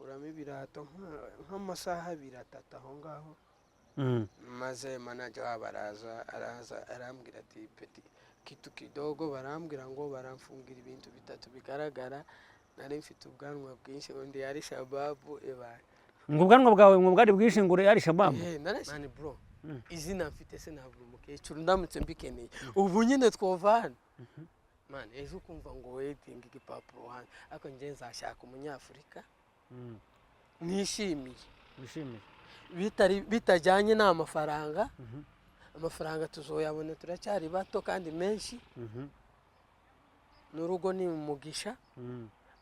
kuramo ibirato nk'amasaha 2-3 aho ngaho. Maze manager wabo araza arambwira ati peti kitu kidogo, barambwira ngo baramfungira ibintu 3 bigaragara. Nari mfite ubwanwa bwinshi, undi yari shababu ebana. Ngo ubwanwa bwawe ngo bwari bwishingure yari shababu? Nani bro, izina mfite se ntabwo umukecuru ndamutse mbikeneye ubu nyine twovana. Man, ejo kumva ngo waiting igipapuro hano ariko nje nzashaka umunyafurika nishimiye bitajyanye n'amafaranga. Amafaranga tuzoyabona, turacyari bato kandi menshi. N'urugo ni umugisha,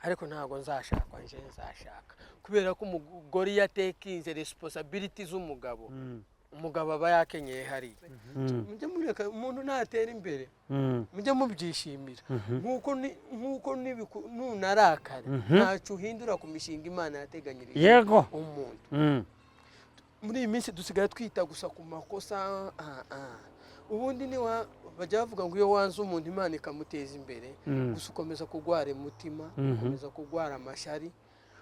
ariko ntabwo nzashaka nje nzashaka kubera ko umugore yatekinze responsibility z'umugabo. Umugabo aba yakenyeye hari mujye mureka umuntu natera imbere, mujye mubyishimira nkuko nunarakara ntacyo uhindura ku mishinga Imana yateganyirije yego umuntu. Muri iyi minsi dusigaye twita gusa ku makosa. Ubundi ni bajya bavuga ngo iyo wanze umuntu Imana ikamuteza imbere, gusa ukomeza kugwara umutima, ukomeza kugwara amashari.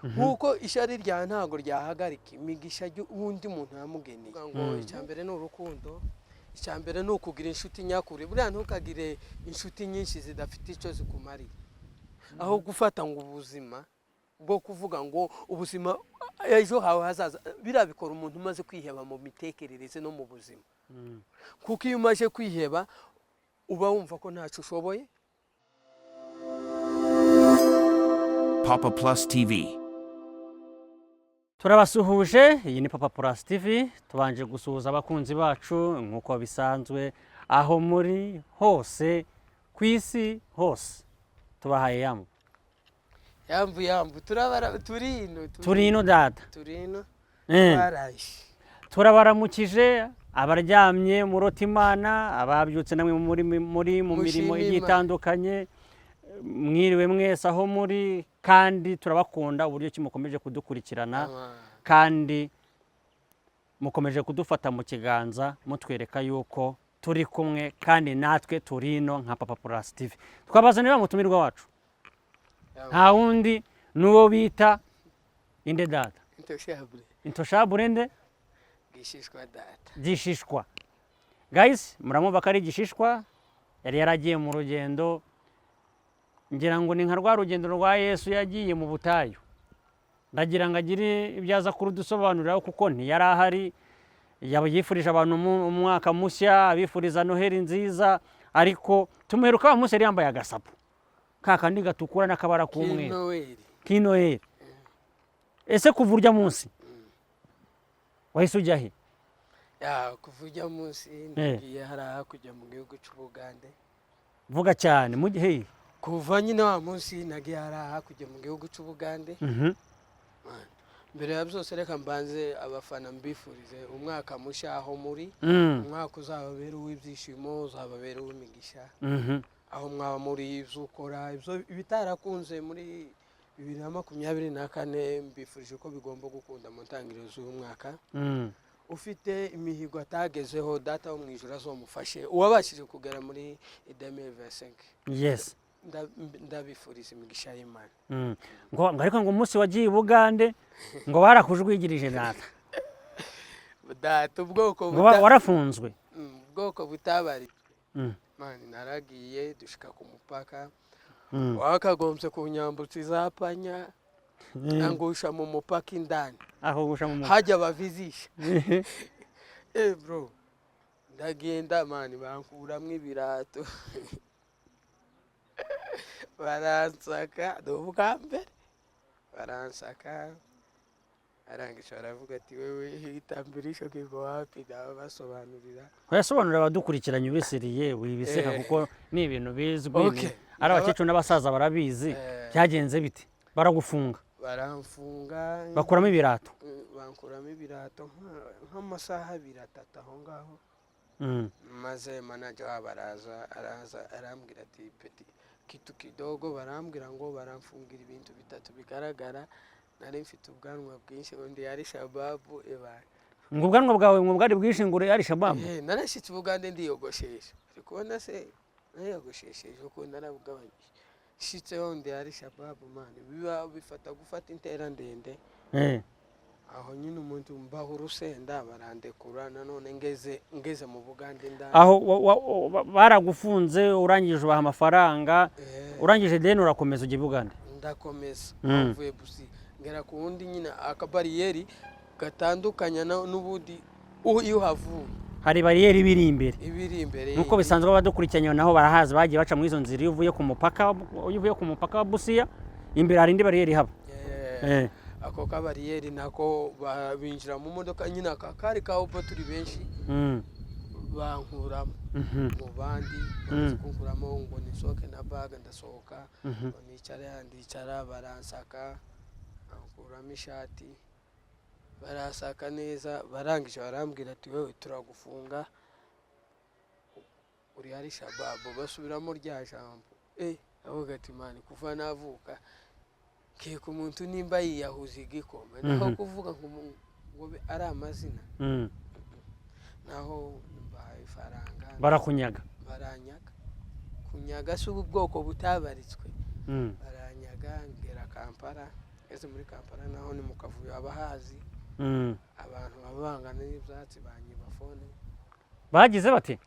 Nkuko ishari rya ntago ryahagarika imigisha ubundi muntu yamugeneye. Ngo icyambere ni urukundo, icyambere ni ukugira inshuti nyakuri. Buriya ntukagire inshuti nyinshi zidafite icyo zikumarira, aho gufata ngo ubuzima bwo kuvuga ngo ubuzima ejo hawe hazaza birabikora umuntu umaze kwiheba mu mitekerereze no mu buzima. Kuko iyo umaze kwiheba uba wumva ko ntacyo ushoboye. Papa Plus TV. Turabasuhuje, iyi ni Papa Plus TV. Tubanje gusuhuza abakunzi bacu nkuko bisanzwe aho muri hose kwisi hose. Tubahaye yambu turino data turino baraje. Turabaramukije abaryamye murota Imana, ababyutse namwe muri mu mirimo igitandukanye. Mwiriwe mwese aho muri, kandi turabakunda uburyo kimukomeje kudukurikirana kandi mukomeje kudufata mu kiganza mutwereka yuko turi kumwe kandi natwe turino nka Papa Plus TV. Twabazaniye bamutumirwa wacu nta wundi nuwo bita inde data intoshabure nde gishishwa. Guys, muramuva kari gishishwa yari yaragiye mu rugendo, ngira ngo ni nka rwa rugendo rwa Yesu yagiye mu butayu. Ndagira ngo agire ibyaza kurudusobanurira kuko ntiyari ahari. Yifurije abantu umwaka mushya, abifuriza Noheli nziza, ariko tumuheruka wa Musa yambaye agasapu kakandi gatukura n'akabara k'umweru k'Noheli. Ese kuva urya munsi wahise ujya he? Kuva urya munsi ngiye haraha kujya mu gihugu cy'Ubugande. Vuga cyane mu gihe kuva nyine wa munsi nagiye haraha kujya mu gihugu cy'Ubugande. Mbere ya byose reka mbanze abafana mbifurize umwaka mushya aho muri. Umwaka uzababera uw'ibyishimo, uzababera uw'imigisha. Aho mwaba muri izukora ibyo bitarakunze muri 2024, mbifurije ko bigomba gukunda mu ntangiriro z'umwaka. Ufite imihigo atagezeho, data wo mu ijuru azomufashe. Uwabashije kugera muri 2025. Yes. Ndabifuriza imigisha y'Imana. Ngo ariko ngo umunsi wagiye Bugande ngo barakujwigirije data. Data ubwoko warafunzwe. Ubwoko butabari. Man, naragiye dushika ku mupaka. Wakagombye kunyambutsa izapanya angusha mu mupaka indani. Aho gusha mu mupaka hajya bavizisha. Bro, ndagenda man bankuramwe ibirato. Baransaka ndubwambere baransaka arangisha baravuga ati wewe hitambirisho kigo wapi basobanurira. Yasobanurira abadukurikiranye ubisiriye wibiseka kuko ni ibintu bizwi. Ari abakecuru n'abasaza barabizi. Byagenze bite? Baragufunga? Baramfunga bakuramo ibirato. Bankuramo ibirato nk'amasaha 2-3 aho ngaho. Maze manager wabo araza arambwira ati peti kitu kidogo, barambwira ngo baramfungira ibintu 3 bigaragara. Nari mfite ubwanwa bwinshi, undi yari shababu ebana. Ngo ubwanwa bwawe ngo bwari bwishingure yari shababu? Narashitse Ubugande ndiyogoshesha. Ariko nase nayogoshesheje uko narabugabanyije. Shitse undi yari shababu man. Biba bifata gufata intera ndende aho nyine umuntu mbaho urusenda barandekura nanone ngeze mu Bugande ndani aho baragufunze urangije ubaha amafaranga urangije deni urakomeza ujya i Bugande ndakomeza mvuye busi ngera ku wundi nyine akabariyeri gatandukanya n'ubudi iyo havuye hari bariyeri ibiri imbere nuko bisanzwe abadukurikiranye naho barahazi bagiye baca muri izo nzira iyo uvuye ku mupaka wa Busia imbere hari indi bariyeri haba ako kabariyeri nako binjira mu modoka nyine akakari kaho turi benshi bankuramo mu bandi kunkuramo ngo nisohoke na baga ndasohoka ndicara baransaka bankuramo ishati barasaka neza barangije barambwira ati wewe turagufunga uri hari shababu basubiramo rya jambo avuga ati mani kuva navuka keko umuntu nimba yiyahuza igikombe naho kuvuga ngo ari amazina naho mbaye faranga barakunyaga kunyaga si ubwoko butabaritswe baranyaga ngera Kampala ese muri Kampala naho ni mu kavuyo abahazi abantu babangana n'ibyatsi banyiba fone bagize bati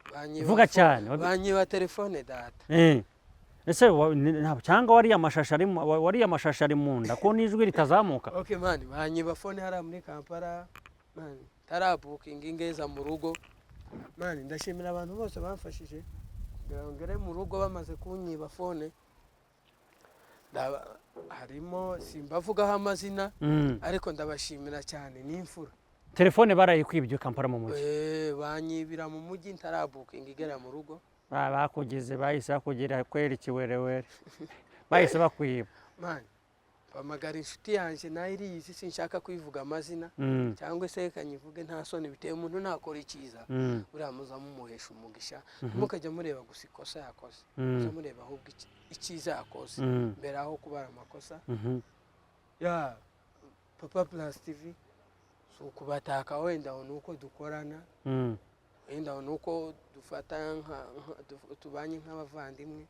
vuga cyane banyiba telefone data ese cyangwa wari amashashi ari mu nda ko n'ijwi ritazamuka okay man banyiba fone hara muri Kampala man tarabuking ingeza mu rugo man ndashimira abantu bose bamfashije ngere mu rugo bamaze kunyiba fone harimo simbavugaho amazina ariko ndabashimira cyane n'imfura telefone barayikwibye Kampala mu mujyi banyibira mu mujyi ntarabuking igera mu rugo bakugeze bahise bakugera kwera ikiwerewere bahise bakwiba man bamagara inshuti yanjye nayirizi sinshaka kwivuga amazina cyangwa se kanyivuge nta soni biteye umuntu nakora icyiza uramuza mumuhesha umugisha mukajya mureba gusa ikosa yakoze mureba ahubwo icyiza yakoze mbere aho kubara amakosa ya Papa Plus TV so kubataka wenda nuko dukorana wenda nuko dufata tubanye nk'abavandimwe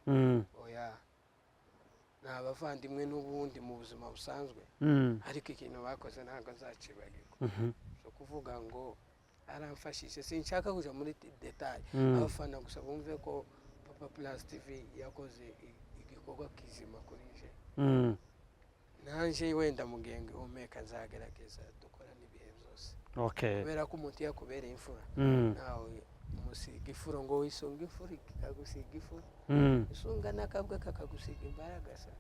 oya n'abavandimwe n'ubundi mu buzima busanzwe ariko ikintu bakoze ntabwo nzacibagirwa so kuvuga ngo aramfashije sinshaka kuja muri detail abafana gusa bumve ko Papa Plus TV yakoze igikorwa kizima kuri je nanje wenda mugenge umeka nzagerageza dukora n'ibihe byose kubera ko umuntu yakubereye imfura nawe umusiga ifuro ngo wisonga ifuro ikagusiga ifuro isunga n'akabwa kakagusiga imbaraga sa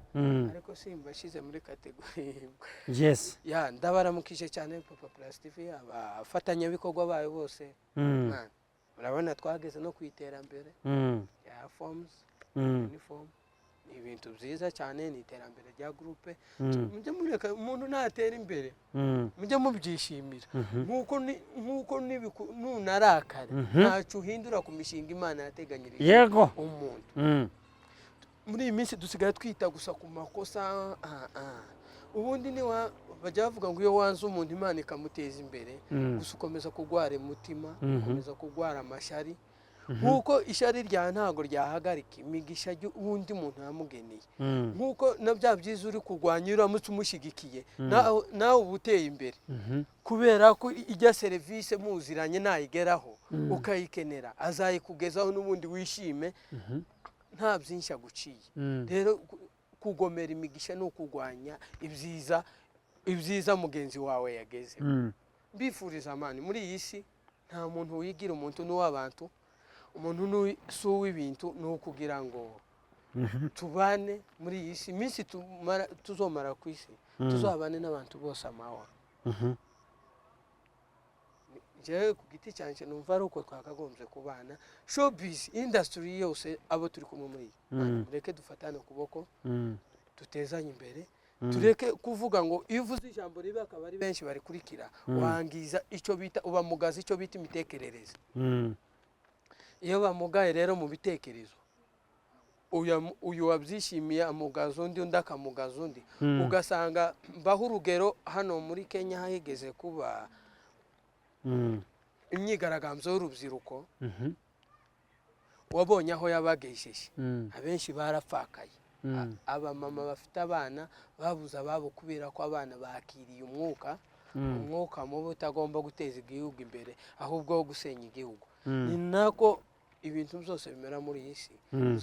ariko simba shize muri kategori yes ya ndabaramukije cyane Papa Plus TV abafatanyabikorwa bayo bose murabona twageze no kwiterambere ya forms uniform ibintu byiza cyane ni iterambere rya groupe mujye mureka umuntu natera imbere mujye mubyishimira nkuko nunarakare ntacyo uhindura ku mishinga Imana yateganyirije yego umuntu muri iyi minsi dusigaye twita gusa ku makosa ubundi ni bajya bavuga ngo iyo wanze umuntu Imana ikamuteza imbere gusa ukomeza kugwara umutima ukomeza kugwara amashari nkuko ishari rya ntago ryahagarika imigisha ubundi muntu yamugeneye nkuko na bya byiza uri kurwanya uramutse umushigikiye nawe ubuteye imbere kubera ko ijya serivisi muziranye nayigeraho ukayikenera azayikugezaho n'ubundi wishime nta byinshi aguciye rero kugomera imigisha no kurwanya ibyiza mugenzi wawe yageze mbifuriza amani muri iyi si nta muntu wigira umuntu n'uw'abantu umuntu si uw'ibintu ni ukugira ngo tubane muri iyi si iminsi tuzomara ku isi tuzabane n'abantu bose amahoro njyewe ku giti cyanjye numva ari uko twakagombye kubana showbiz industry yose abo turi kumwe muri iyi mureke dufatane ukuboko dutezanye imbere tureke kuvuga ngo iyo uvuze ijambo ribe akaba ari benshi barikurikira wangiza icyo bita ubamugaza icyo bita imitekerereze iyo bamugaye rero mu bitekerezo uyu wabyishimiye amugaza undi akamugaza undi ugasanga mbaho urugero hano muri Kenya hahigeze kuba imyigaragambyo y'urubyiruko wabonye aho yabagejeje abenshi barapfakaye abamama bafite abana babuze ababo kubera ko abana bakiriye umwuka mubi utagomba guteza igihugu imbere ahubwo wo gusenya igihugu. ni nako ibintu byose bimera muri iyi si.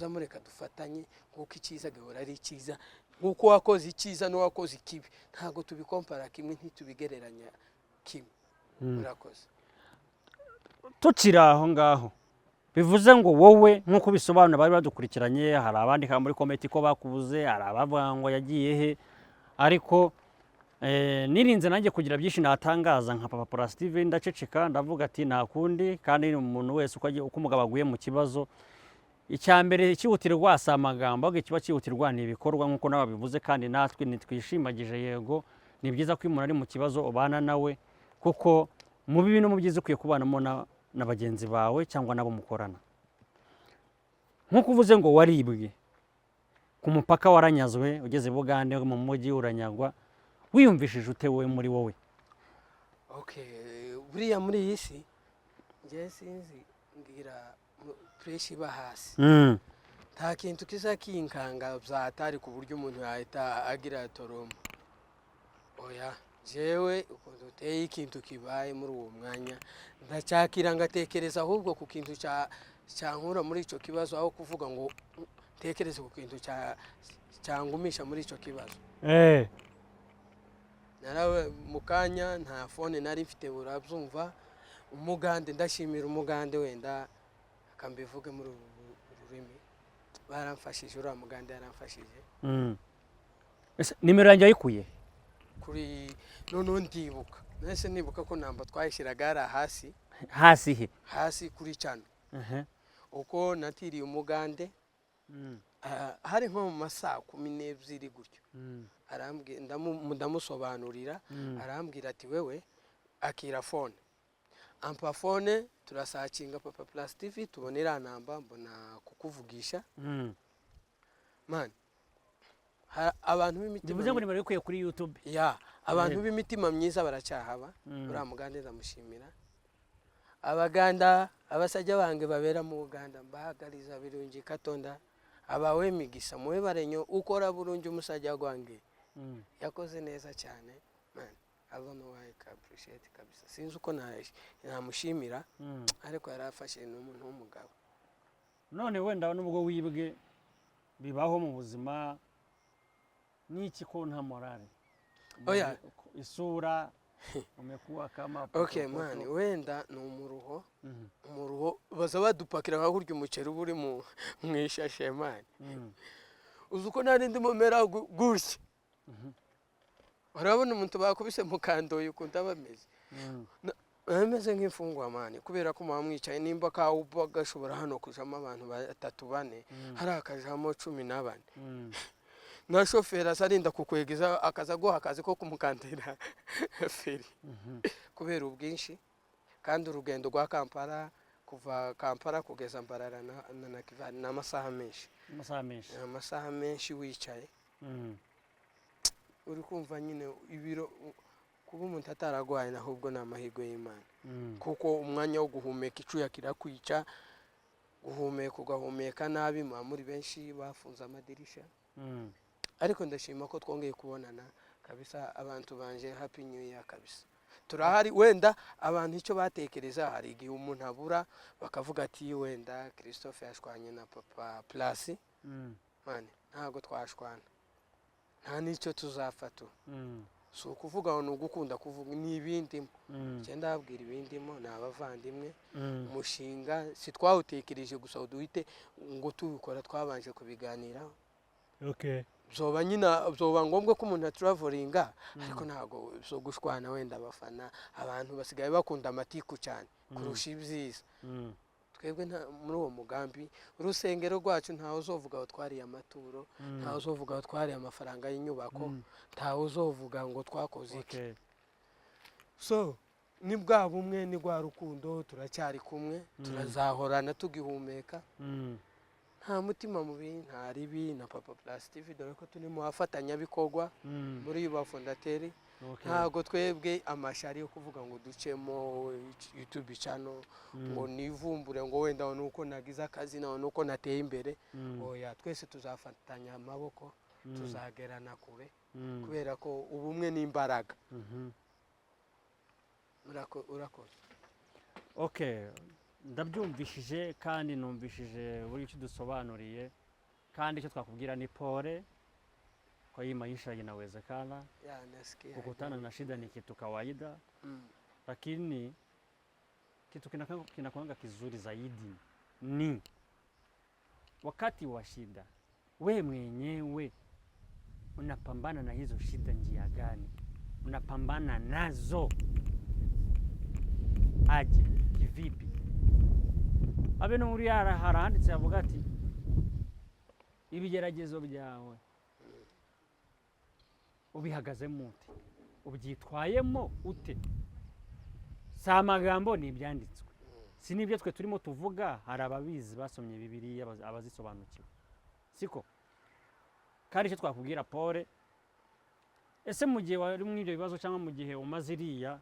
mureka dufatanye nk'uko icyiza gihora ari icyiza, nk'uko wakoze icyiza n'uwakoze ikibi ntabwo tubikompara kimwe, ntitubigereranya kimwe. murakoze. tukiri aho ngaho bivuze ngo wowe nk'uko bisobanura bari badukurikiranye, hari abandika muri komenti ko bakubuze, hari abavuga ngo yagiye he, ariko nirinze nanjye kugira byinshi natangaza nka Papa Plus TV ndaceceka ndavuga ati nta kundi, kandi umuntu wese uko umugabo aguye mu kibazo icya mbere cyihutirwa si amagambo, ahubwo kiba cyihutirwa ni ibikorwa nk'uko nawe bivuze, kandi natwe nitwishimagije. Yego ni byiza ko umuntu ari mu kibazo ubana nawe, kuko mu bibi no mu byiza ukwiye kubanamo na bagenzi bawe cyangwa nabo mukorana. Nk'uko uvuze ngo waribwe ku mupaka, waranyazwe, ugeze Bugande mu mujyi uranyagwa, wiyumvishije ute wowe muri wowe? buriya muri iyi si njye sinzi ngira pureshi iba hasi, nta kintu kiza kinkanga byatari ku buryo umuntu yahita agira toroma. oya jewe ukuntu uteye ikintu kibaye muri uwo mwanya ndacyakira ngatekereza ahubwo ku kintu cyankura muri icyo kibazo, aho kuvuga ngo tekereze ku kintu cyangumisha muri icyo kibazo. narawe mukanya nta phone nari mfite, urabyumva. Umugande, ndashimira umugande, wenda akambivuge muri ururimi, baramfashije, uriya mugande yaramfashije. nimero yanjye ayikuye kuri none ndibuka, nese nibuka ko namba twayishyiraga ari hasi he, hasi kuri cyane. uko natiriye umugande hari nko mu masaa 12 gutyo, ndamusobanurira, arambwira ati wewe akira phone, ampa phone, turasacinga Papa Plus TV tubonera namba, mbona kukuvugisha. man abantu b'imitima, bivuze ngo nimero ikuye kuri YouTube. abantu b'imitima myiza baracyahaba. uriya mugande ndamushimira. abaganda abasajja bange babera mu Uganda mbahagaliza birungi Katonda abawe migisa muwe barenyo ukora burungi umusajja gwange yakoze neza cyane. man I don't know why I appreciate kabisa, sinzi uko namushimira, ariko yarafashe n'umuntu w'umugabo. none wenda nubwo wibwe bibaho mu buzima, niki ko nta morale isura umekuwa kama man wenda ni umuruho baza badupakira nka kurya umuceri buri mu mwishashe. man uzuko nari ndimo mera gutya, urabona umuntu bakubise mukandoye ukunda bameze, ameze nk'imfungwa man, kubera ko mwamwicaye nimba kawuba gashobora hano kujamo abantu 3-4, hari akajamo 14. na shoferi asarinda kukwegeza akaza guha akazi ko kumukandira feri kubera ubwinshi, kandi urugendo rwa Kampala kuva Kampala kugeza Mbarara na Kigali n'amasaha menshi wicaye. uri kumva nyine ibiro kuba umuntu ataragwaye ahubwo ni amahirwe y'Imana, kuko umwanya wo guhumeka icuya kirakwica, guhumeka ugahumeka nabi, muri benshi bafunze amadirisha. ariko ndashima ko twongeye kubonana kabisa, abantu banje happy new year kabisa. turahari, wenda abantu icyo batekereza, hari igihe umuntu abura bakavuga ati wenda Christophe yashwanye na Papa Plus. man ntago twashwana, nta nicyo tuzafata. so kuvuga ngo ugukunda kuvuga n'ibindimo, cyenda abwira ibindimo n'abavandimwe. umushinga si twawutekereje gusa uduhite ngo tubikora, twabanje kubiganiraho. zoba ngombwa ko umuntu travelinga, ariko ntago zo gushwana. wenda abafana abantu basigaye bakunda amatiku cyane kurusha ibyiza. twebwe muri uwo mugambi urusengero rwacu ntawe uzovuga ngo twariye amaturo, ntawe uzovuga ngo twariye amafaranga y'inyubako, ntawe uzovuga ngo twakoze iki. so ni bwa bumwe, ni rwa rukundo, turacyari kumwe, turazahorana tugihumeka. nta mutima mubi, nta ribi. na Papa Plus TV dore ko turi mu bafatanyabikorwa muri ba fondateri, ntago twebwe amashari yo kuvuga ngo ducemo YouTube channel ngo nivumbure ngo wenda nuko nagize akazi nawe nuko nateye imbere oya twese tuzafatanya amaboko tuzagerana kure kubera ko ubumwe n'imbaraga. Urakoze. Okay, ndabyumvishije kandi numvishije buri cyo dusobanuriye kandi icyo twakubwira ni pole kwa hii maisha inawezekana. Nasikia kukutana na shida ni kitu kawaida lakini kitu kinakuanga kizuri zaidi ni wakati wa shida we mwenyewe unapambana na hizo shida njia gani, unapambana nazo aje kivipi. Abe no muri haranditse avuga ati ibigeragezo byawe ubihagazemo ute, ubyitwayemo ute. Si amagambo ni ibyanditswe, si n'ibyo twe turimo tuvuga. Hari ababizi basomye Bibiliya abazisobanukiwe, siko? Kandi icyo twakubwira pole, ese mu gihe wari muri ibyo bibazo cyangwa mu gihe umaze iriya,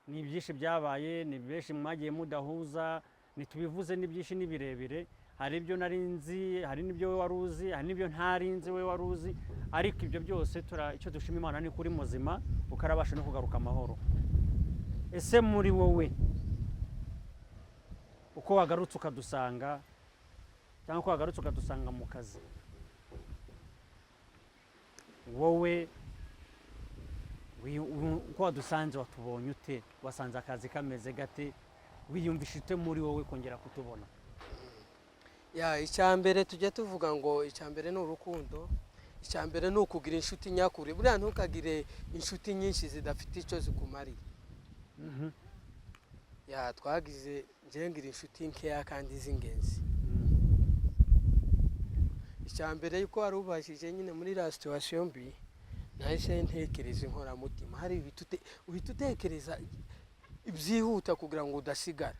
ni byinshi byabaye, ni byinshi mwagiye mudahuza, nitubivuze ni byinshi ni birebire. Hari ibyo narinzi, hari n'ibyo we waruzi, hari n'ibyo ntarinzi we waruzi, ariko ibyo byose icyo dushima Imana ni kuri muzima ukarabasha no kugaruka amahoro. Ese muri wowe uko wagarutse ukadusanga cyangwa uko wagarutse ukadusanga mu kazi, wowe uko wadusanze watubonye ute, wasanze akazi kameze gate, wiyumvishe ute muri wowe kongera kutubona? Icyambere tujya tuvuga ngo icyambere ni urukundo, icyambere ni ukugira inshuti nyakuri. Buriya ntukagire inshuti nyinshi zidafite icyo zikumariye. Twagize ngira inshuti nkeya kandi z'ingenzi. Icyambere yuko wari ubashije nyine muri la situation mbi, nahise ntekereza inkoramutima. Hari uhita utekereza ibyihuta kugira ngo udasigara.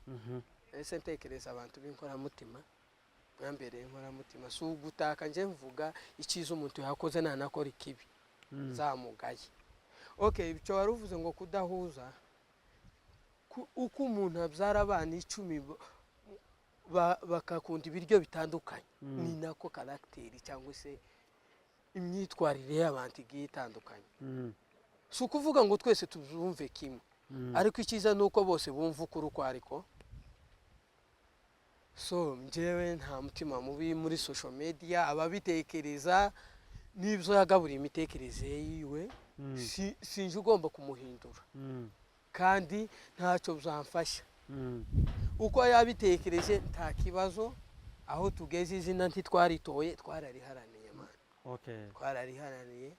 Nahise ntekereza abantu b'inkoramutima. Mwambere inkoramutima si ugutaka nje mvuga icyiza umuntu yakoze nanakora ikibi zamugaye. Okay, icyo wari uvuze ngo kudahuza, uko umuntu abyara abana 10 bakakunda ibiryo bitandukanye, ni nako karakteri cyangwa se imyitwarire y'abantu igiye itandukanye. Si ukuvuga ngo twese tuzumve kimwe, ariko icyiza nuko bose bumva ukuri uko ariko. So njyewe nta mutima mubi muri social media, ababitekereza n'ibyo yagaburiye imitekerereze yiwe sinje ugomba kumuhindura, kandi ntacyo byamfasha. Uko yabitekereje nta kibazo, aho tugeze izina ntitwaritoye, twarariharaniye man. Twarariharaniye.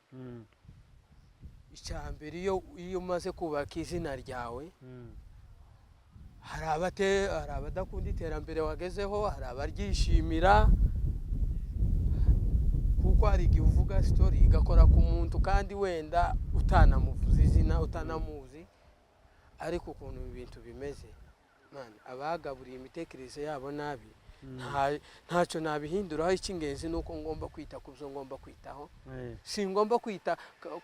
Icyambere iyo umaze kubaka izina ryawe, hari abadakunda iterambere wagezeho, hari abaryishimira, kuko hari igihe uvuga story igakora ku muntu kandi wenda utanamuvuza izina, utanamuzi, ariko ukuntu ibintu bimeze man, abagaburiye imitekerereze yabo nabi ntacyo nabihinduraho. Icy'ingenzi nuko ngomba kwita ku byo ngomba kwitaho, si ngomba kwita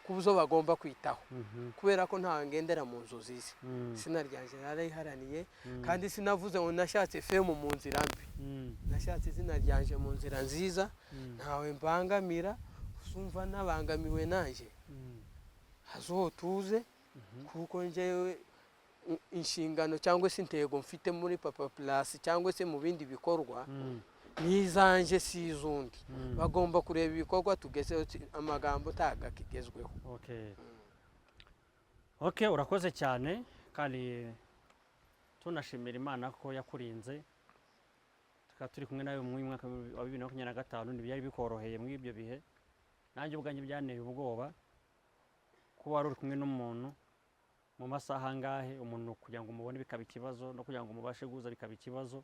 ku byo bagomba kwitaho, kubera ko ntawe ngendera mu nzozi ze. Izina ryanjye nariharaniye, kandi sinavuze ngo nashatse fame mu nzira mbi. Nashatse izina ryanjye mu nzira nziza, ntawe mbangamira, usumva nabangamiwe nanjye hazo tuze, kuko njyewe inshingano cyangwa se intego mfite muri Papa Plus cyangwa se mu bindi bikorwa nizanje sizundi. Bagomba kureba ibikorwa tugezeho, amagambo tagakigezweho. Okay, urakoze cyane kandi tunashimira Imana ko yakurinze. Tukaba turi kumwe nawe mu mwaka wa 2025, ntibyari bikoroheye muri ibyo bihe. Nanjye ubwanjye byaneye ubwoba kuba wari uri kumwe n'umuntu mu masaha angahe, umuntu kugira ngo umubone bikaba ikibazo, no kugira ngo mubashe guza bikaba ikibazo.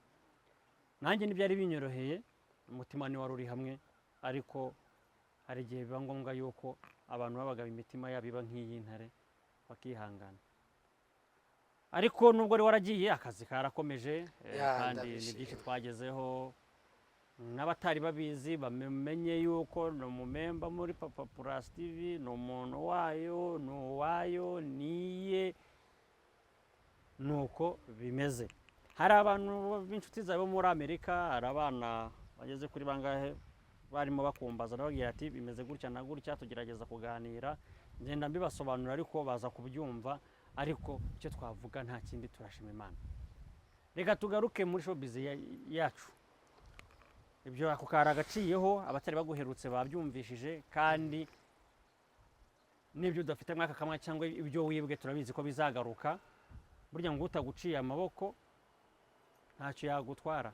Nanjye ntibyari binyoroheye, umutima ni wari uri hamwe, ariko hari igihe biba ngombwa yuko abantu babagaba imitima yabo iba nk'iy'intare bakihangana. Ariko nubwo ari waragiye, akazi karakomeje, kandi ni byinshi twagezeho, n'abatari babizi bamenye yuko ni umumemba muri Papa Plus TV, ni umuntu wayo, ni uwayo, niye, nuko bimeze. Hari abantu b'inshuti zabo muri Amerika, hari abana bageze kuri bangahe barimo bakumbaza nababwira ati bimeze gutya na gutya, tugerageza kuganira, ngenda mbibasobanura ariko baza kubyumva, ariko icyo twavuga nta kindi, turashima Imana. Reka tugaruke muri showbiz yacu. Ibyo ako kara gaciyeho abatari baguherutse babyumvishije, kandi n'ibyo udafite mwaka kamwe cyangwa ibyo wibwe turabizi ko bizagaruka. Burya ngo utaguciye amaboko ntacyo yagutwara,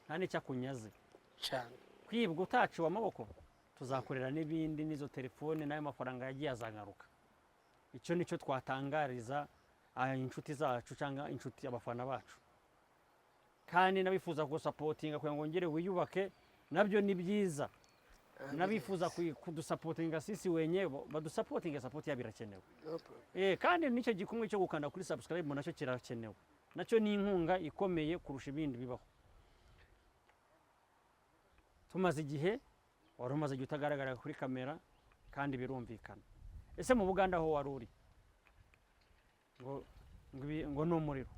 nta n'icyakunyaze cyane. Kwibwa utaciwe amaboko tuzakorera n'ibindi, n'izo telefone n'ayo mafaranga yagiye azagaruka. Icyo nicyo twatangariza inshuti zacu cyangwa inshuti abafana bacu. Kandi nabifuza gusapotinga kugira ngo ngere wiyubake, nabyo ni byiza. Nabifuza kudusapotinga sisi wenyewe, badusapotinga, support yabirakenewe. Kandi nicyo gikumwe cyo gukanda kuri subscribe nacyo kirakenewe. Nacyo ni inkunga ikomeye kurusha ibindi bibaho. Tumaze igihe, wari umaze igihe utagaragara kuri kamera, kandi birumvikana. Ese mu Buganda ho wari uri? Ngo ni umuriro,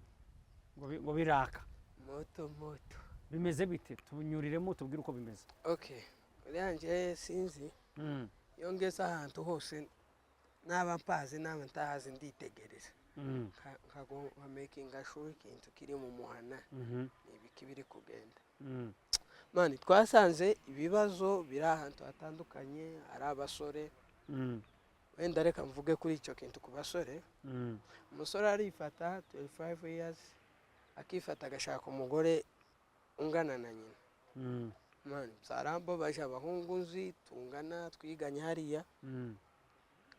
ngo biraka. Moto. Bimeze bite? Tunyuriremo tubwire uko bimeze. Okay. Uranje sinzi. Iyo ngeze ahantu hose naba mpazi naba ntahazi nditegereza. Nkago making sure ikintu kiri mu muhana ibiki biri kugenda. Mani twasanze ibibazo biri ahantu hatandukanye, ari abasore. Wenda reka mvuge kuri icyo kintu ku basore. Umusore arifata 25 years, akifata agashaka umugore ungana na nyina. Mani sarambo baje abahungu nzi tungana twiganye hariya,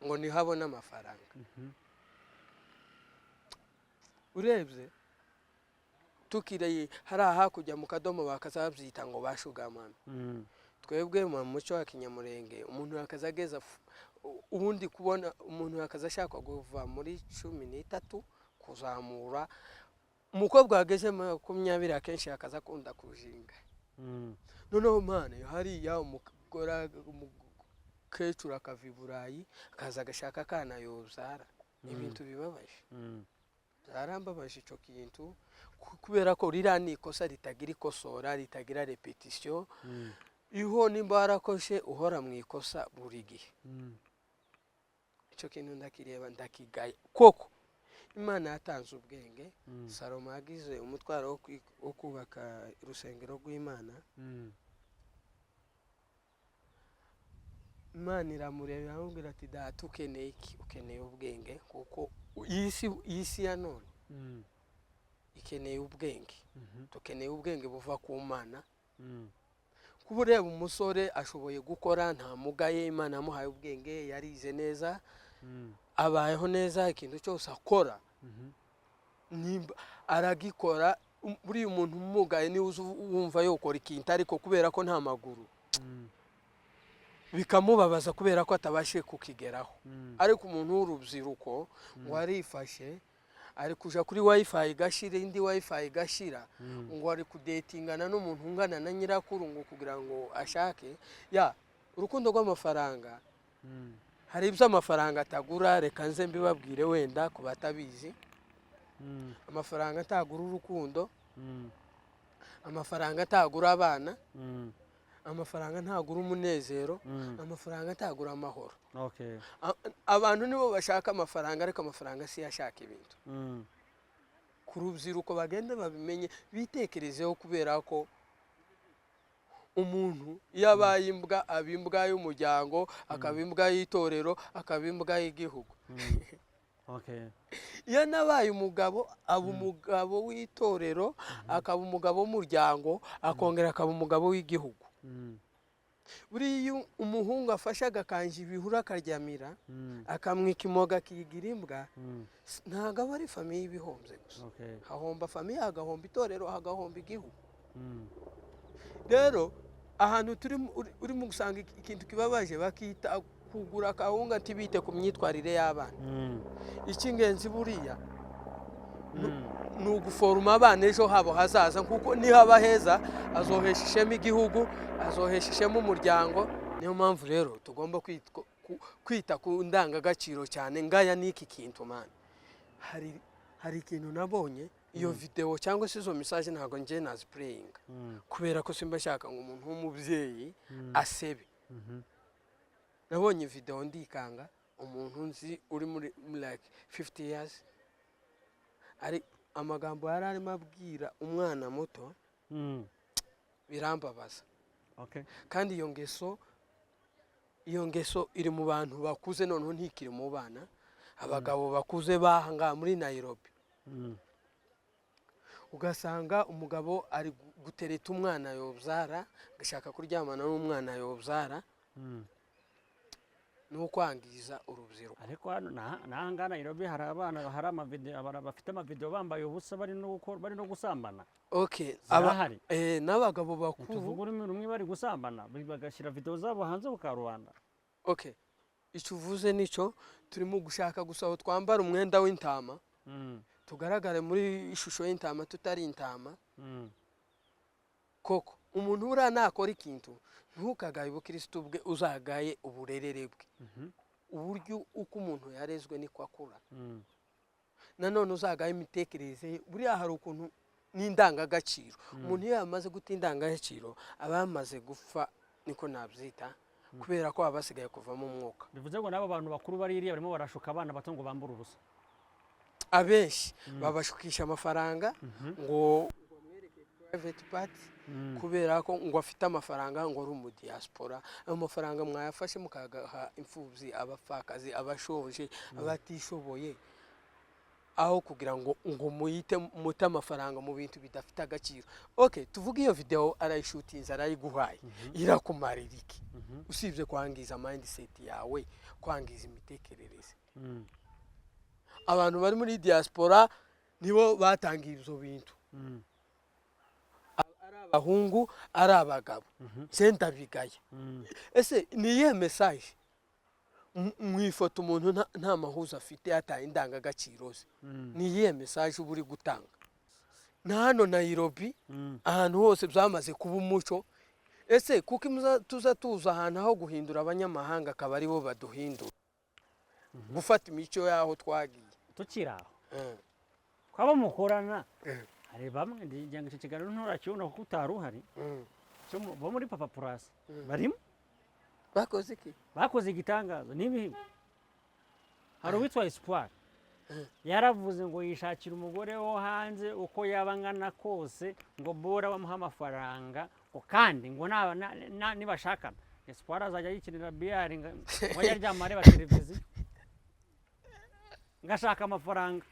ngo ni habona amafaranga. Urebye tukireye hari aha kujya mu kadomo bakazabyita ngo bashugamana. Twebwe mu muco wa Kinyamurenge umuntu yakazageza ubundi kubona umuntu yakazashaka kuva muri 13 kuzamura, umukobwa wageze 20 akenshi akaza kunda kujinga. Noneho mane hariya umugora umukecuru akava i Burayi akaza agashaka kana yozara. Ibintu bibabaje. Zarambabaje icyo kintu kubera ko rira ni ikosa ritagira ikosora, ritagira repetition. Iho nimba warakoshe uhora mu ikosa buri gihe. Icyo kintu ndakireba ndakigaye. Koko Imana yatanze ubwenge, Salomo yagize umutwaro wo kubaka urusengero rw'Imana. Imana iramureba amubwira ati data ukeneye iki? Ukeneye ubwenge, kuko isi ya none ikeneye ubwenge. Tukeneye ubwenge buva ku Mana. Kuba ureba umusore ashoboye gukora nta mugaye, Imana yamuhaye ubwenge, yarize neza, abayeho neza, ikintu cyose akora nimba aragikora. Buri umuntu umugaye ni wumva yokora ikintu, ariko kubera ko nta maguru bikamubabaza kubera ko atabashe kukigeraho. Ariko umuntu w'urubyiruko ngo arifashe, ari kuja kuri wifi igashira, indi wifi igashira, ngo ari kudatingana n'umuntu ungana na nyirakuru ngo kugira ngo ashake. Urukundo rw'amafaranga, hari ibyo amafaranga atagura. Reka nze mbibabwire wenda ku batabizi. Amafaranga atagura urukundo, amafaranga atagura abana, amafaranga ntagura umunezero, amafaranga atagura amahoro. Abantu nibo bashaka amafaranga, ariko amafaranga si yashaka ibintu. Ku rubyiruko bagenda babimenye, bitekerezeho, kubera ko umuntu yabaye imbwa, abimbwa y'umuryango, akabimbwa y'itorero, akabimbwa y'igihugu. Iyo nabaye umugabo, aba umugabo w'itorero, akaba umugabo w'umuryango, akongera akaba umugabo w'igihugu. Buriya umuhungu afasha agakanje ibihuru akaryamira, akamwika imoga akigira imbwa, ntago aba ari famiye ibihombye gusa. Hahomba famiye, hagahomba itorero, hagahomba igihugu. Rero ahantu turi urimo gusanga ikintu kibabaje, bakita kugura kahunga ntibite ku myitwarire y'abana. Icy'ingenzi buriya ni uguforoma abana ejo habo hazaza, kuko nihaba heza azohesha ishema igihugu, azohesha ishema umuryango. Niyo mpamvu rero tugomba kwita ku ndangagaciro cyane. Ngaya n'iki kintu man, hari ikintu nabonye iyo video cyangwa se izo message ntago nje naziplayinga kubera ko simba shaka ngo umuntu w'umubyeyi asebe. Nabonye video ndikanga umuntu nzi uri muri like 50 years, ari amagambo yari arimo abwira umwana muto, birambabaza. Kandi iyo ngeso iri mu bantu bakuze, noneho ntikiri mu bana, abagabo bakuze bahanga muri Nairobi. Ugasanga umugabo ari gutereta umwana yobyara, gashaka kuryamana n'umwana yobyara, no kwangiza urubyiruko. Ariko hano nahanga Nairobi hari abana hari amavideo bafite amavideo bambaye ubusa bari no gusambana. Okay, abahari n'abagabo bakuru tuvuga rumwe bari gusambana bagashyira video zabo hanze ku Rwanda. Okay, icyo uvuze nico turimo gushaka gusaho twambara umwenda w'intama, tugaragare muri ishusho y'intama tutari intama. Koko umuntu ura nakora ikintu ntukagaye ubukristo bwe, uzagaye uburerere bwe. Uburyo uko umuntu yarezwe niko akura. Nanone uzagaye imitekerereze. Buriya hari ukuntu n'indangagaciro, umuntu iyo yamaze gutindangagaciro abamaze gupfa, niko nabyita, kubera ko abasigaye kuvamo umwuka. Bivuze ngo nabo bantu bakuru baririye barimo barashuka abana bato ngo bambura ubusa. Abenshi babashukisha amafaranga ngo bamwereke private part, kubera ko ngo afite amafaranga ngo ari mu diaspora. Ayo mafaranga mwayafashe mukagaha imfubyi, abapfakazi, abashonje, abatishoboye, aho kugira ngo muyite muta amafaranga mu bintu bidafite agaciro. Okay, tuvuga iyo video arayishutinza arayiguhaye, irakumarira iki? Usibye kwangiza mindset yawe, kwangiza imitekerereze. Abantu bari muri diaspora nibo batangiye ibyo bintu, ari abahungu ari abagabo. Senta bigaya. Ese niye message mwifoto umuntu nta mahuza afite ataye indangagaciro ze, niye message uburi gutanga? Na hano Nairobi ahantu hose byamaze kuba umuco. Ese kuko tuza ahantu aho guhindura abanyamahanga akaba ari bo baduhindura, gufata imico yaho twagiye tukiraho kwabo mukorana. Hari bamwe ndijyanga icyo kiganiro nturacyubona kuko utaruhari, bo muri Papa Plus barimo bakoze iki? Bakoze igitangazo n'ibihimo. Hari uwitwa Espoir yaravuze ngo yishakira umugore wo hanze uko yabangana kose, ngo bora bamuha amafaranga, ngo kandi ngo nibashakana Espoir azajya yikinira biyari ngo yaryama areba televiziyo, ngashaka amafaranga.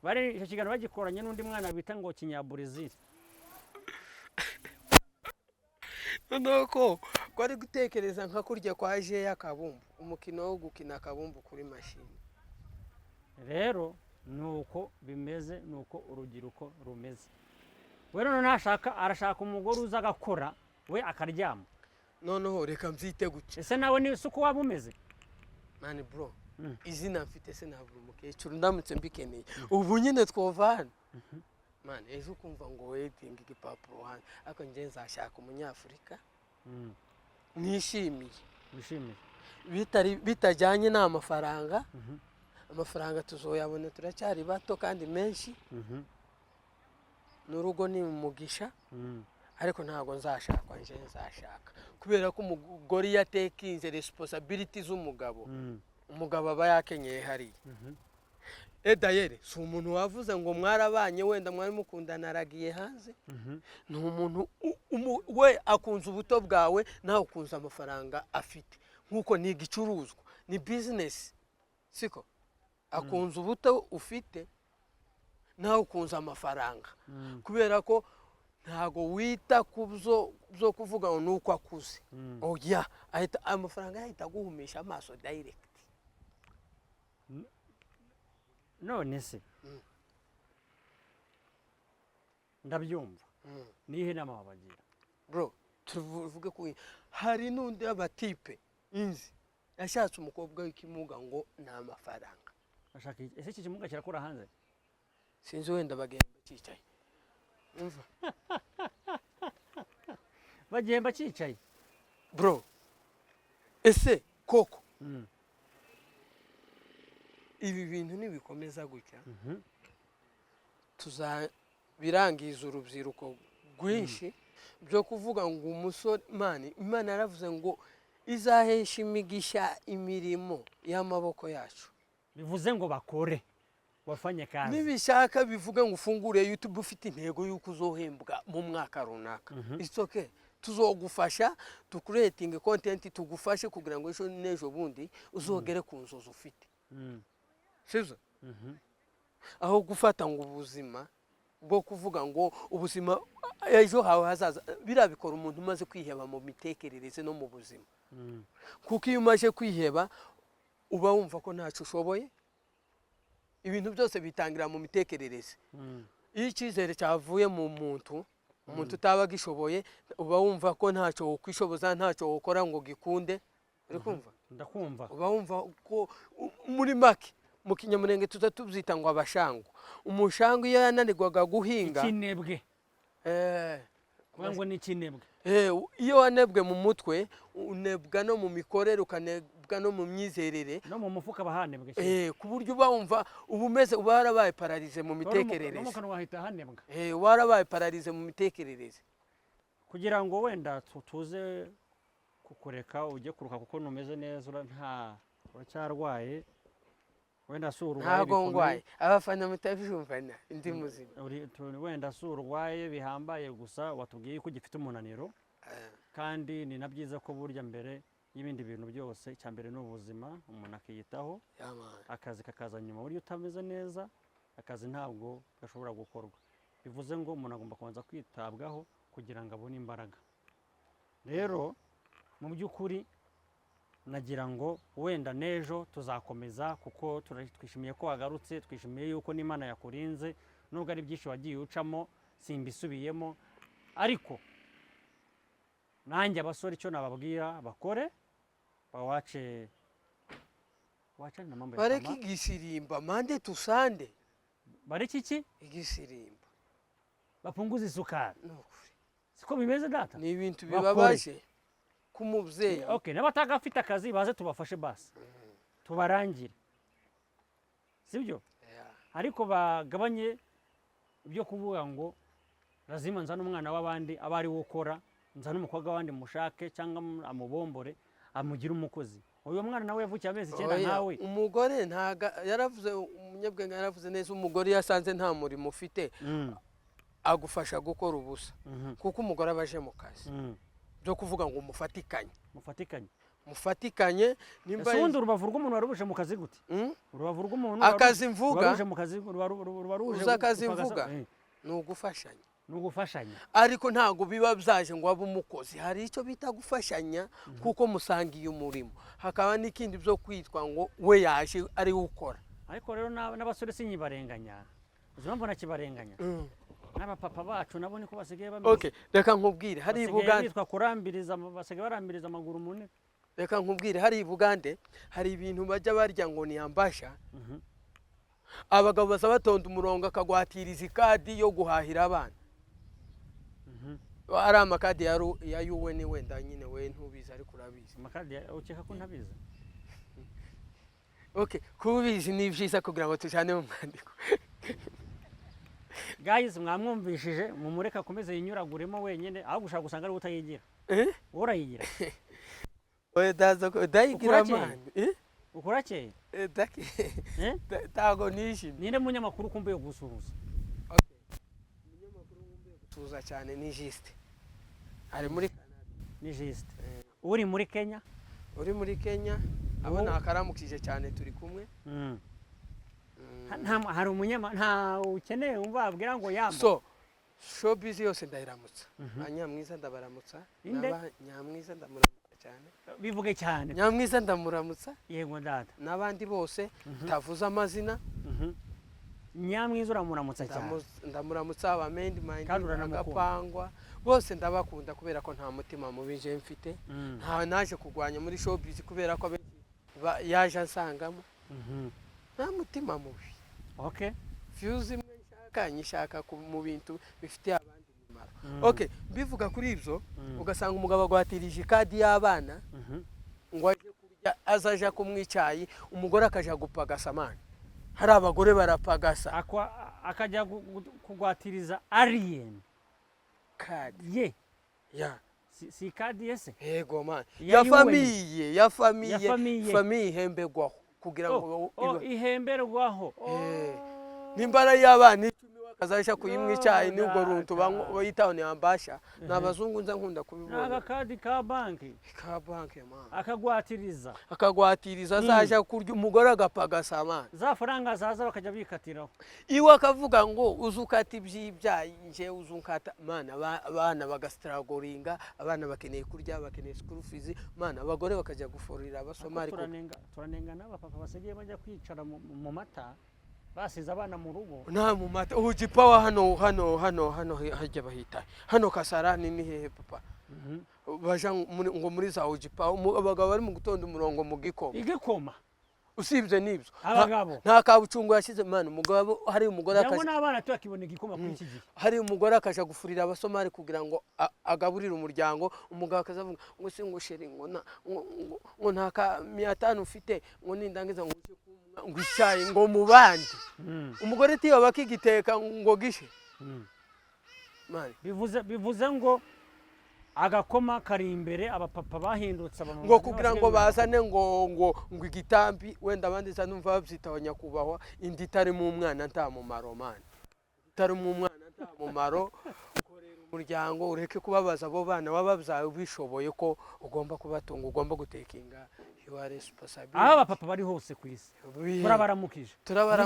Bari icyo kiganiro bagikoranye n'undi mwana bita ngo Kinyaburizili. Nuko kwari gutekereza nka kurya kwa je yakabumbu, umukino wo gukina akabumbu kuri mashini. Rero nuko bimeze, nuko urubyiruko rumeze. We none arashaka umugore uza agakora, we akaryama. Noneho reka mbyite guce. Ese nawe ni suko waba umeze? Man bro, izina mfite se ntabwo umukecuru ndamutse mbikeneye. Ubu nyine twovana. Man, ejo kumva ngo waiting igipapuro hano, ako nje nzashaka umunyafurika. Nishimiye. Bitajyanye n'amafaranga. Amafaranga tuzoyabona turacyari bato kandi menshi. N'urugo ni umugisha. Ariko ntago nzashaka, nje nzashaka kubera ko umugore yatekinze responsibilities z'umugabo. Umugabo aba yakenyeye hari. Dayere si umuntu wavuze ngo mwarabanye wenda mwari mukundana aragiye hanze. Ni umuntu we akunze ubuto bwawe, nawe ukunze amafaranga afite. Nkuko ni igicuruzwa, ni business, siko? Akunze ubuto ufite, nawe ukunze amafaranga. Kubera ko ntago wita kubzo kuvuga ngo nuko akuze. Oya, amafaranga yahita guhumisha amaso direct. None se ndabyumva nihe nama wabagira bro? Tuvuge ko hari n'undi abatipe inzi yashatse umukobwa w'ikimuga ngo nta mafaranga. Ashaka ese iki kimuga kirakora hanze? sinzi wenda bagenda bacicaye umva bagenda bacicaye bro ese koko ibi bintu nibikomeza gutya tuzabirangiza urubyiruko rwinshi byo kuvuga ngo umusore Imana yaravuze ngo izahesha imigisha imirimo y'amaboko yacu bivuze ngo bakore wafanye kazi nibishaka bivuga ngo ufungure YouTube ufite intego y'uko uzohembwa mu mwaka runaka it's okay tuzogufasha to creating content tugufashe kugira ngo ejo nejo bundi uzogere ku nzozo ufite sizo aho gufata ngo ubuzima bwo kuvuga ngo ubuzima ejo hawe hazaza birabikora umuntu umaze kwiheba mu mitekerereze no mu buzima kuko iyo umaze kwiheba uba wumva ko ntacyo ushoboye ibintu byose bitangira mu mitekerereze iyo icyizere cyavuye mu muntu umuntu utaba gishoboye uba wumva ko ntacyo ukwishoboza ntacyo ukora ngo gikunde uri kumva ndakumva uba wumva ko muri make mu kinyamurenge tubyita ngo abashangu umushangu iyo yananirwaga guhinga ikinebwe ngo ni ikinebwe iyo wanebwe mu mutwe unebwa no mu mikorere ukanebwa no mu myizerere no mu mufuka bahanebwe ku buryo uba wumva uba umeze uba warabaye pararize mu mitekerereze no mu kanwa hahita hanebwa warabaye pararize mu mitekerereze kugira ngo wenda tuze kukureka ujye kuruka kuko numeze neza uracyarwaye wenda si urwaye ntabwo ngwaye abafana mutabijumvana ndi muzima wenda si urwaye bihambaye gusa watubwiye ko gifite umunaniro kandi ni na byiza ko burya mbere y'ibindi bintu byose icya mbere ni ubuzima umuntu akiyitaho akazi kakaza nyuma buryo utameze neza akazi ntabwo gashobora gukorwa bivuze ngo umuntu agomba kubanza kwitabwaho kugira ngo abone imbaraga rero mu by'ukuri nagira ngo wenda nejo tuzakomeza kuko twishimiye ko wagarutse twishimiye yuko n'Imana yakurinze nubwo ari byinshi wagiye ucamo simbisubiyemo ariko nanjye abasore icyo nababwira bakore bawace na mambo ya bareke igisirimba mande tusande bareke iki igisirimba bapunguze isukari siko bimeze data ni ibintu bibabaje kumubyeyi okay n'abatagafite akazi baze tubafashe basi tubarangire sibyo ariko bagabanye ibyo kuvuga ngo lazima nzana umwana w'abandi abari wokora nzana umukobwa w'abandi mushake cyangwa amubombore amugira umukozi uyu mwana nawe yavukiye amezi 9 nawe umugore ntaga yaravuze umunyabwenge yaravuze neza umugore yasanze nta murimo ufite agufasha gukora ubusa kuko umugore abaje mu kazi byo kuvuga ngo mufatikanye nimba ubundi urubavu rw'umuntu warubuje mu kazi gute urubavu rw'umuntu akazi mvuga waruje mu kazi rubaruje akazi mvuga ni ugufashanya ariko ntago biba byaje ngo abe umukozi hari icyo bita gufashanya kuko musangiye umurimo hakaba n'ikindi byo kwitwa ngo we yaje ari ukora ariko rero n'abasore sinyibarenganya uzumva mbona kibarenganya n'abapapa bacu nabo niko basigaye bameze okay reka nkubwire hari Bugande bitwa kurambiriza basigaye barambiriza amaguru munini reka nkubwire hari Bugande hari ibintu bajya barya ngo ni ambasha abagabo baza batonda umurongo akagwatiriza ikadi yo guhahira abana ari amakadi ya UN wenda nyine we ntubizi ariko urabizi amakadi ukeka ko ntabizi okay kubizi ni byiza kugira ngo tujane mu mwandiko guys mwamwumvishije mumureka akomeze yinyuraguremo wenyine aho gushaka gusanga ari utayigira urayigira oya daza ko dayigira man ukurakeye daki tago nishimye ninde munyamakuru kumbuye gusuhuza okay munyamakuru kumbuye gusuhuza cyane ni Juste ari muri Canada ni Juste uri muri Kenya abona akaramukije cyane turi kumwe hari umunyama nta ukeneye umva abwira ngo yamba so showbiz yose ndayiramutsa Nyamwiza ndabaramutsa Nyamwiza ndamuramutsa cyane bivuge cyane Nyamwiza ndamuramutsa yego data nabandi bose tavuza amazina Nyamwiza uramuramutsa cyane ndamuramutsa abamendi mind agapangwa bose ndabakunda kubera ko nta mutima mubi je mfite nta naje kugwanya muri showbiz kubera ko yaje ansangamo nta mutima mubi okay views imwe kanyishaka mu bintu bifitiye abandi imimaro. Okay, bivuga kuri ibyo ugasanga umugabo agwatirije ikadi y'abana ngo aje kurya azaja kumwicayi umugore akaja gupagasa amana. Hari abagore barapagasa akajya kugwatiriza alien kadi ye ya si kadi yese yego man Ya ya famille ihembegwaho kugira ngo ihemberwaho nimbara y'abana 10 bakazasha kuyimwicaye n'ubwo runtu bayitaho ni ambasha n'abazungu nza nkunda kubibona n'agakadi ka banki man akagwatiriza azaja kurya umugore agapagasa amana za faranga zaza bakajya bikatiraho iwe akavuga ngo uzukata ibyibyaye nje uzunkata mana abana bagastragoringa abana bakeneye kurya bakeneye school fees mana abagore bakajya guforira abasoma ariko turanenga n'abapapa basigaye bajya kwicara mu mata basize abana mu rugo nta mu mata ujipawa hano hajya bahita hano Kasarani ni hehe papa baja ngo muri za ujipawa abagabo bari mu gutonda umurongo mu igikoma usibye nibyo abagabo nta kabucungu yashize man umugabo hari umugore akaje n'abana tuyakibona igikoma kuri iki gihe hari umugore akaje gufurira abasomari kugira ngo agaburire umuryango umugabo akazavuga ngo singusheri ngo nta ka 500 ufite ngo nindangiza ngo icyayi ngo mu bandi umugore tiyo bakigiteka ngo gishe bivuze ngo agakoma kari imbere abapapa bahindutse ngo kugira ngo bazane ngo igitambi wenda abandi zanumva babyitaho nyakubahwa indi itari mu mwana nta mumaro man itari mu mwana nta mumaro ukorera umuryango ureke kubabaza abo bana wababyaye ubishoboye ko ugomba kubatunga ugomba gutekinga aba papa bari hose ku isi turabaramukije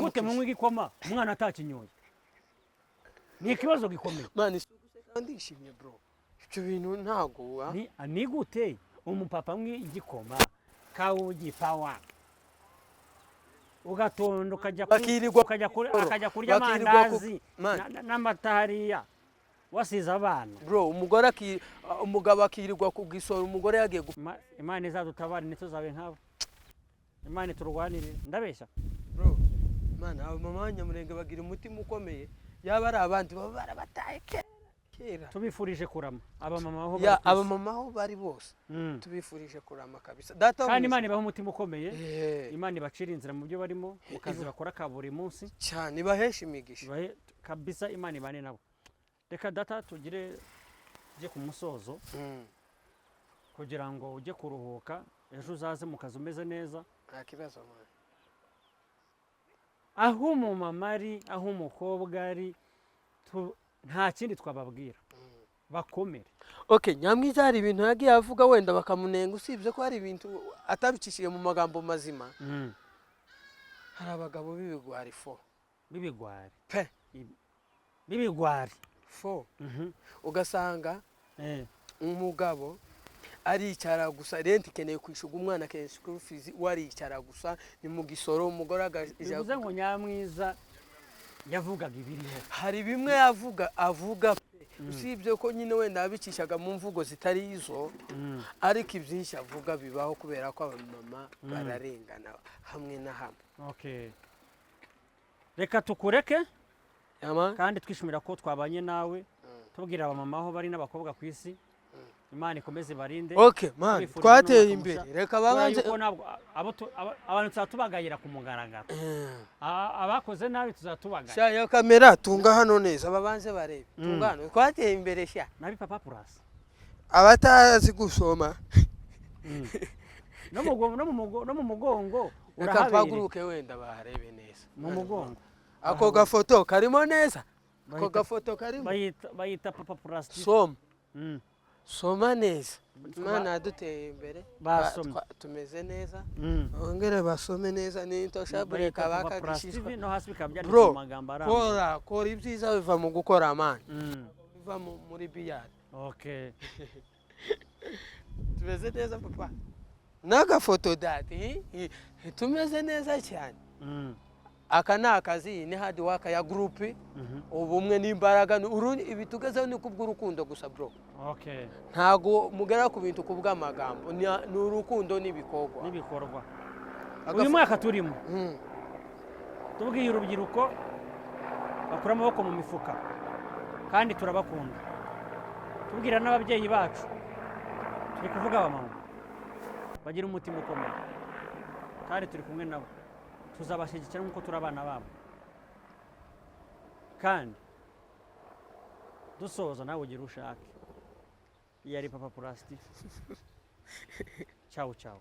gute mu igikoma umwana atakinyoye ni ikibazo gikomeye man ndishimye bro icyo bintu ntago ni gute umupapa mwe igikoma kawugi pawa ugatondo akajya kurya amandazi n'amatahariya wasize abana bro umugabo akirirwa kugisora umugore yagiye Imana izadutabara ntituzabe nkabo Imana turwanire ndabeshya bro man aba mama Nyamurenge bagira umutima ukomeye yaba ari abandi baba barabataye kera tubifurije kurama aba mama aho bari bose tubifurije kurama kabisa data kandi Imana ibaho umutima ukomeye Imana ibacira inzira mu byo barimo ukazi bakora ka buri munsi cyane bahesha imigisha kabisa Imana ibane nabo reka data tugire ku musozo kugira ngo ujye kuruhuka ejo uzaze mu kazi umeze neza nta kibazo aho umumama ari aho umukobwa ari nta kindi twababwira bakomere okay Nyamwiza hari ibintu yagiye avuga wenda bakamunenga usibye ko hari ibintu atabicishije mu magambo mazima hari abagabo b'ibigwari b'ibigwari ugasanga umugabo aricara gusa rent ikeneye kwishuga umwana ke school fees waricara gusa ni mu gisoro umugore bivuze ngo Nyamwiza yavugaga ibiriho hari bimwe avuga usibye ko nyine wenda abicishaga mu mvugo zitari izo ariko ibyinshi avuga bibaho kubera ko abamama bararengana hamwe na hamwe okay reka tukureke kandi twishimira ko twabanye nawe tubwira abamama aho bari n'abakobwa ku isi Imana ikomeze barinde okay man twateye imbere reka babanze abantu tuzatubagayira ku mugaragaro abakoze nabi tuzatubagaya sha yo kamera tunga hano neza babanze barebe tunga hano twateye imbere sha nabi papa plus abatazi gusoma no mu mugongo urahaguruke wenda baharebe neza mu mugongo ako gafoto karimo neza ako gafoto karimo bayita papa plus soma neza Imana yaduteye imbere tumeze neza ongere basome neza n'intoshabure kabakagishishwa no hasi bikabyanditse mu magambo aramba kora ibyiza biva mu gukora amana biva muri biyari okay tumeze neza papa n'agafoto dati tumeze neza cyane aka ni akazi ni hard work ya group ubumwe n'imbaraga ibi tugezeho ni kubw'urukundo gusa bro okay ntago mugera ku bintu kubw'amagambo ni urukundo n'ibikorwa uyu mwaka turimo tubwiye urubyiruko bakura amaboko mu mifuka kandi turabakunda tubwira n'ababyeyi bacu turi kuvuga abamama bagira umutima ukomeye kandi turi kumwe nabo tuzabashyigikira nk'uko turi abana babo kandi dusoza nawe ugira ushake iyi ari Papa Plus TV ciao ciao